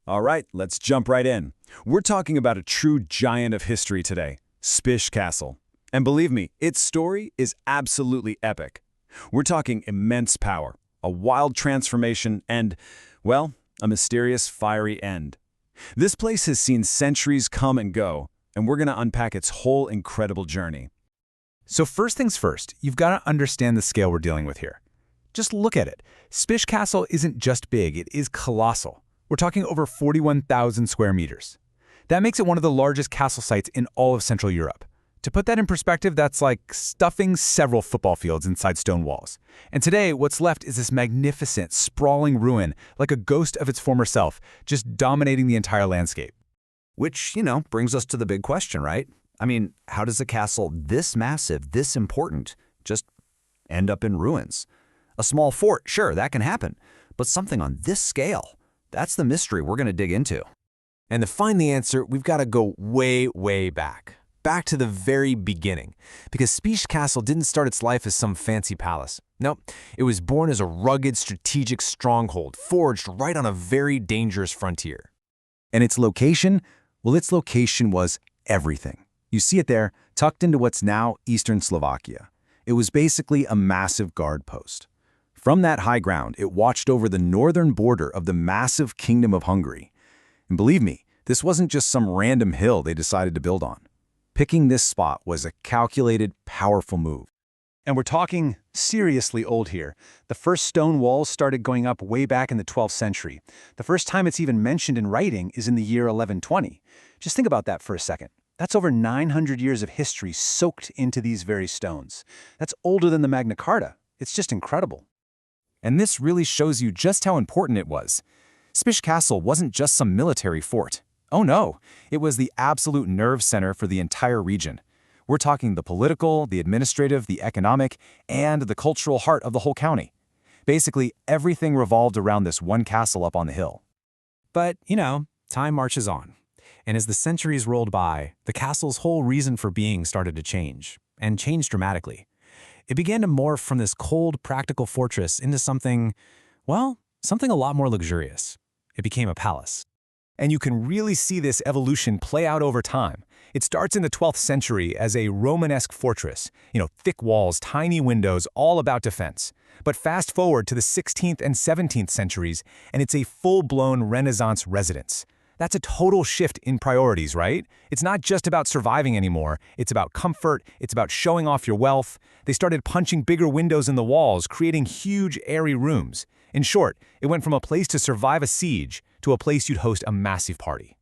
All right, let's jump right in. We're talking about a true giant of history today, Spiš Castle. And believe me, its story is absolutely epic. We're talking immense power, a wild transformation, and, well, a mysterious fiery end. This place has seen centuries come and go, and we're going to unpack its whole incredible journey. So first things first, you've got to understand the scale we're dealing with here. Just look at it. Spiš Castle isn't just big, it is colossal. We're talking over 41,000 square meters. That makes it one of the largest castle sites in all of Central Europe. To put that in perspective, that's like stuffing several football fields inside stone walls. And today, what's left is this magnificent, sprawling ruin, like a ghost of its former self, just dominating the entire landscape. Which, brings us to the big question, right? I mean, how does a castle this massive, this important, just end up in ruins? A small fort, sure, that can happen. But something on this scale, that's the mystery we're going to dig into. And to find the answer, we've got to go way, way back to the very beginning, because Spiš Castle didn't start its life as some fancy palace. No, it was born as a rugged, strategic stronghold, forged right on a very dangerous frontier. And its location? Well, its location was everything. You see it there, tucked into what's now eastern Slovakia. It was basically a massive guard post. From that high ground, it watched over the northern border of the massive Kingdom of Hungary. And believe me, this wasn't just some random hill they decided to build on. Picking this spot was a calculated, powerful move. And we're talking seriously old here. The first stone walls started going up way back in the 12th century. The first time it's even mentioned in writing is in the year 1120. Just think about that for a second. That's over 900 years of history soaked into these very stones. That's older than the Magna Carta. It's just incredible. And this really shows you just how important it was. Spiš Castle wasn't just some military fort. Oh no, it was the absolute nerve center for the entire region. We're talking the political, the administrative, the economic, and the cultural heart of the whole county. Basically, everything revolved around this one castle up on the hill. But, time marches on. And as the centuries rolled by, the castle's whole reason for being started to change, and change dramatically. It began to morph from this cold, practical fortress into something a lot more luxurious. It became a palace. And you can really see this evolution play out over time. It starts in the 12th century as a Romanesque fortress, thick walls, tiny windows, all about defense. But fast forward to the 16th and 17th centuries, and it's a full-blown Renaissance residence. That's a total shift in priorities, right? It's not just about surviving anymore. It's about comfort. It's about showing off your wealth. They started punching bigger windows in the walls, creating huge, airy rooms. In short, it went from a place to survive a siege to a place you'd host a massive party.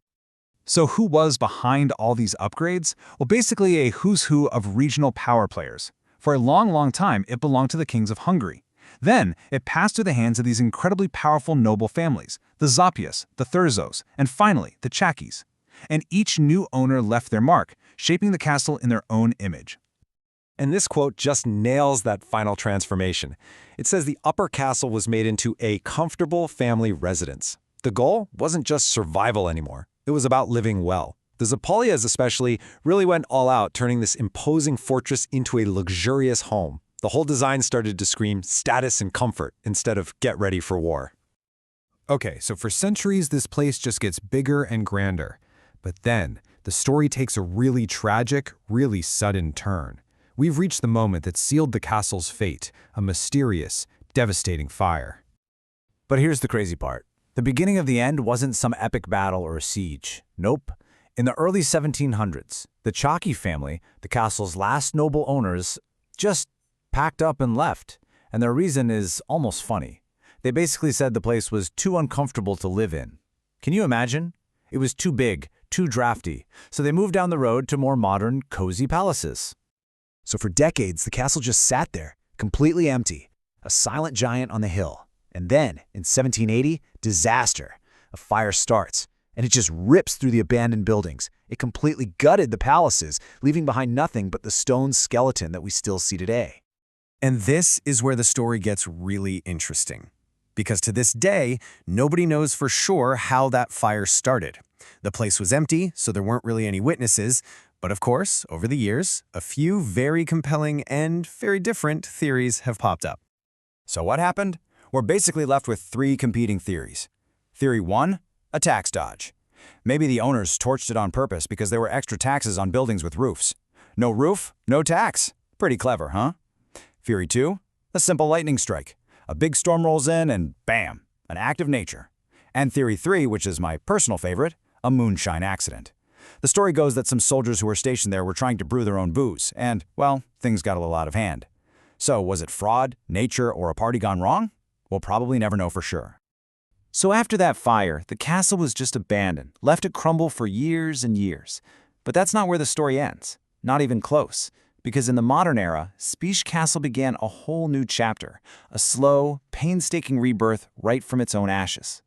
So who was behind all these upgrades? Well, basically a who's who of regional power players. For a long, long time, it belonged to the kings of Hungary. Then, it passed through the hands of these incredibly powerful noble families, the Zápolyas, the Thurzos, and finally, the Csákys. And each new owner left their mark, shaping the castle in their own image. And this quote just nails that final transformation. It says the upper castle was made into a comfortable family residence. The goal wasn't just survival anymore. It was about living well. The Zápolyas especially really went all out, turning this imposing fortress into a luxurious home. The whole design started to scream status and comfort instead of get ready for war. Okay, so for centuries, this place just gets bigger and grander. But then, the story takes a really tragic, really sudden turn. We've reached the moment that sealed the castle's fate, a mysterious, devastating fire. But here's the crazy part. The beginning of the end wasn't some epic battle or siege. Nope. In the early 1700s, the Csáky family, the castle's last noble owners, just packed up and left. And their reason is almost funny. They basically said the place was too uncomfortable to live in. Can you imagine? It was too big, too drafty, so they moved down the road to more modern, cozy palaces. So for decades, the castle just sat there, completely empty, a silent giant on the hill. And then, in 1780, disaster. A fire starts, and it just rips through the abandoned buildings. It completely gutted the palaces, leaving behind nothing but the stone skeleton that we still see today. And this is where the story gets really interesting. Because to this day, nobody knows for sure how that fire started. The place was empty, so there weren't really any witnesses. But of course, over the years, a few very compelling and very different theories have popped up. So what happened? We're basically left with three competing theories. Theory 1, A tax dodge. Maybe the owners torched it on purpose because there were extra taxes on buildings with roofs. No roof, no tax. Pretty clever, huh? Theory 2, a simple lightning strike. A big storm rolls in and bam, an act of nature. And Theory 3, which is my personal favorite, a moonshine accident. The story goes that some soldiers who were stationed there were trying to brew their own booze, and, well, things got a little out of hand. So, was it fraud, nature, or a party gone wrong? We'll probably never know for sure. So after that fire, the castle was just abandoned, left to crumble for years and years. But that's not where the story ends. Not even close. Because in the modern era, Spiš Castle began a whole new chapter, a slow, painstaking rebirth right from its own ashes.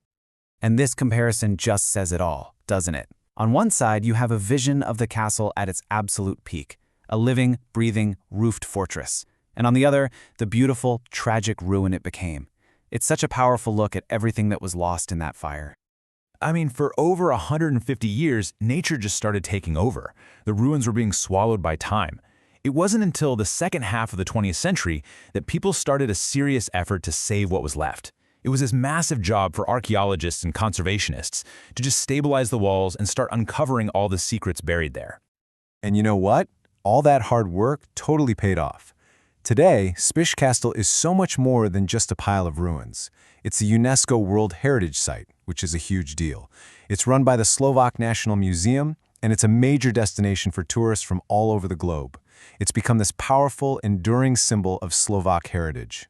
And this comparison just says it all, doesn't it? On one side, you have a vision of the castle at its absolute peak, a living, breathing, roofed fortress. And on the other, the beautiful, tragic ruin it became. It's such a powerful look at everything that was lost in that fire. I mean, for over 150 years, nature just started taking over. The ruins were being swallowed by time. It wasn't until the second half of the 20th century that people started a serious effort to save what was left. It was this massive job for archaeologists and conservationists to just stabilize the walls and start uncovering all the secrets buried there. And you know what? All that hard work totally paid off. Today, Spiš Castle is so much more than just a pile of ruins. It's a UNESCO World Heritage Site, which is a huge deal. It's run by the Slovak National Museum, and it's a major destination for tourists from all over the globe. It's become this powerful, enduring symbol of Slovak heritage.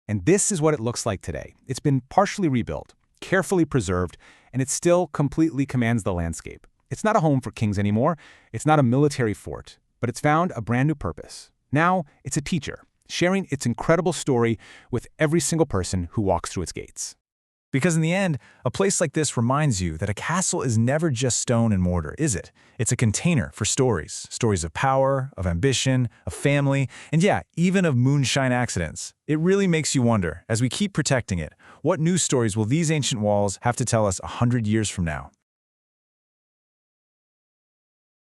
And this is what it looks like today. It's been partially rebuilt, carefully preserved, and it still completely commands the landscape. It's not a home for kings anymore. It's not a military fort, but it's found a brand new purpose. Now, it's a teacher, sharing its incredible story with every single person who walks through its gates. Because in the end, a place like this reminds you that a castle is never just stone and mortar, is it? It's a container for stories. Stories of power, of ambition, of family, and yeah, even of moonshine accidents. It really makes you wonder, as we keep protecting it, what new stories will these ancient walls have to tell us 100 years from now?